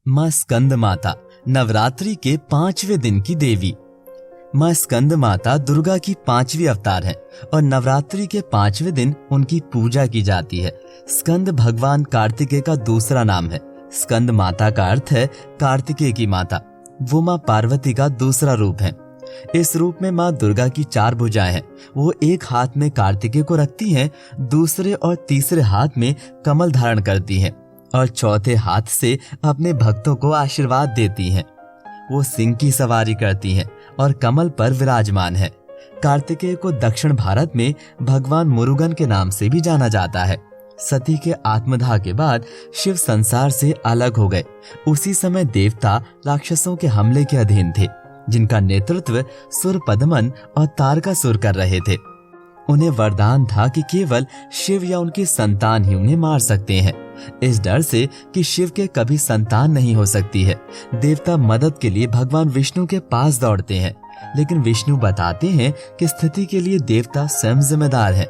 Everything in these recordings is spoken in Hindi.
माँ स्कंद माता नवरात्रि के 5वें दिन की देवी। माँ स्कंद माता दुर्गा की 5वीं अवतार है और नवरात्रि के 5वें दिन उनकी पूजा की जाती है। स्कंद भगवान कार्तिकेय का दूसरा नाम है। स्कंद माता का अर्थ है कार्तिकेय की माता। वो माँ पार्वती का दूसरा रूप है। इस रूप में माँ दुर्गा की 4 भुजाएं हैं। वो एक हाथ में कार्तिकेय को रखती हैं, दूसरे और तीसरे हाथ में कमल धारण करती हैं और चौथे हाथ से अपने भक्तों को आशीर्वाद देती हैं। वो सिंह की सवारी करती हैं और कमल पर विराजमान है। कार्तिकेय को दक्षिण भारत में भगवान मुरुगन के नाम से भी जाना जाता है। सती के आत्मदाह के बाद शिव संसार से अलग हो गए। उसी समय देवता राक्षसों के हमले के अधीन थे, जिनका नेतृत्व सुरपदमन और तारकासुर कर रहे थे। उन्हें वरदान था कि केवल शिव या उनकी संतान ही उन्हें मार सकते हैं। इस डर से कि शिव के कभी संतान नहीं हो सकती है, देवता मदद के लिए भगवान विष्णु के पास दौड़ते हैं, लेकिन विष्णु बताते हैं कि स्थिति के लिए देवता स्वयं जिम्मेदार है।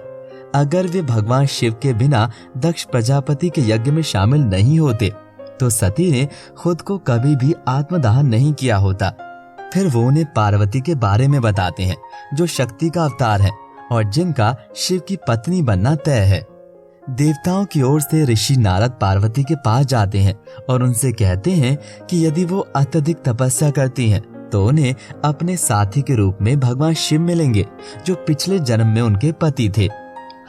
अगर वे भगवान शिव के बिना दक्ष प्रजापति के यज्ञ में शामिल नहीं होते तो सती ने खुद को कभी भी आत्मदाह नहीं किया होता। फिर वो उन्हें पार्वती के बारे में बताते हैं, जो शक्ति का अवतार है और जिनका शिव की पत्नी बनना तय है। देवताओं की ओर से ऋषि नारद पार्वती के पास जाते हैं और उनसे कहते हैं कि यदि वो अत्यधिक तपस्या करती हैं तो उन्हें अपने साथी के रूप में भगवान शिव मिलेंगे, जो पिछले जन्म में उनके पति थे।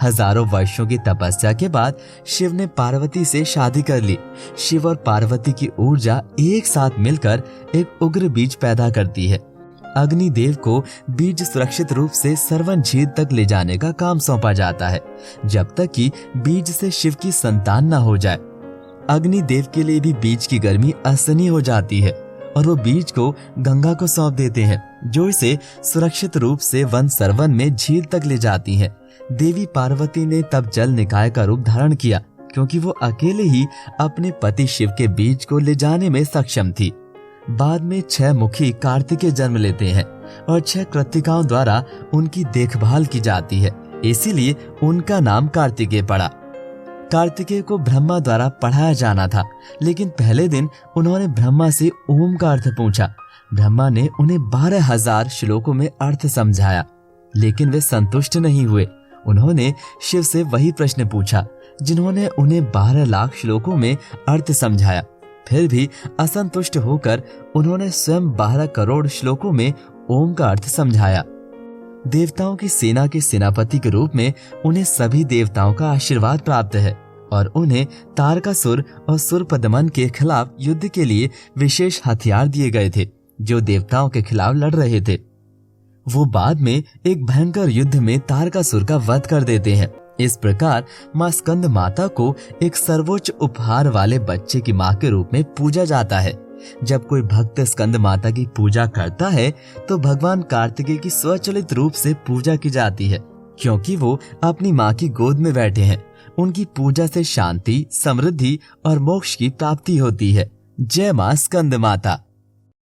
हजारों वर्षों की तपस्या के बाद शिव ने पार्वती से शादी कर ली। शिव और पार्वती की ऊर्जा एक साथ मिलकर एक उग्र बीज पैदा करती है। अग्निदेव को बीज सुरक्षित रूप से सरवन झील तक ले जाने का काम सौंपा जाता है, जब तक कि बीज से शिव की संतान न हो जाए। अग्निदेव के लिए भी बीज की गर्मी असहनीय हो जाती है और वो बीज को गंगा को सौंप देते हैं, जो इसे सुरक्षित रूप से वन सरवन में झील तक ले जाती है। देवी पार्वती ने तब जल निकाय का रूप धारण किया, क्योंकि वो अकेले ही अपने पति शिव के बीज को ले जाने में सक्षम थी। बाद में 6 मुखी कार्तिकेय जन्म लेते हैं और 6 कृत्तिकाओं द्वारा उनकी देखभाल की जाती है, इसीलिए उनका नाम कार्तिकेय पड़ा। कार्तिकेय को ब्रह्मा द्वारा पढ़ाया जाना था, लेकिन पहले दिन उन्होंने ब्रह्मा से ओम का अर्थ पूछा। ब्रह्मा ने उन्हें 12,000 श्लोकों में अर्थ समझाया, लेकिन वे संतुष्ट नहीं हुए। उन्होंने शिव से वही प्रश्न पूछा, जिन्होंने उन्हें 12 लाख श्लोकों में अर्थ समझाया। फिर भी असंतुष्ट होकर उन्होंने स्वयं 12 करोड़ श्लोकों में ओम का अर्थ समझाया। देवताओं की सेना के सेनापति के रूप में उन्हें सभी देवताओं का आशीर्वाद प्राप्त है और उन्हें तारकासुर और सुरपदमन के खिलाफ युद्ध के लिए विशेष हथियार दिए गए थे, जो देवताओं के खिलाफ लड़ रहे थे। वो बाद में एक भयंकर युद्ध में तारकासुर का वध कर देते हैं। इस प्रकार माँ स्कंद माता को एक सर्वोच्च उपहार वाले बच्चे की माँ के रूप में पूजा जाता है। जब कोई भक्त स्कंद माता की पूजा करता है तो भगवान कार्तिकेय की स्वचालित रूप से पूजा की जाती है, क्योंकि वो अपनी माँ की गोद में बैठे हैं। उनकी पूजा से शांति, समृद्धि और मोक्ष की प्राप्ति होती है। जय माँ स्कंद माता।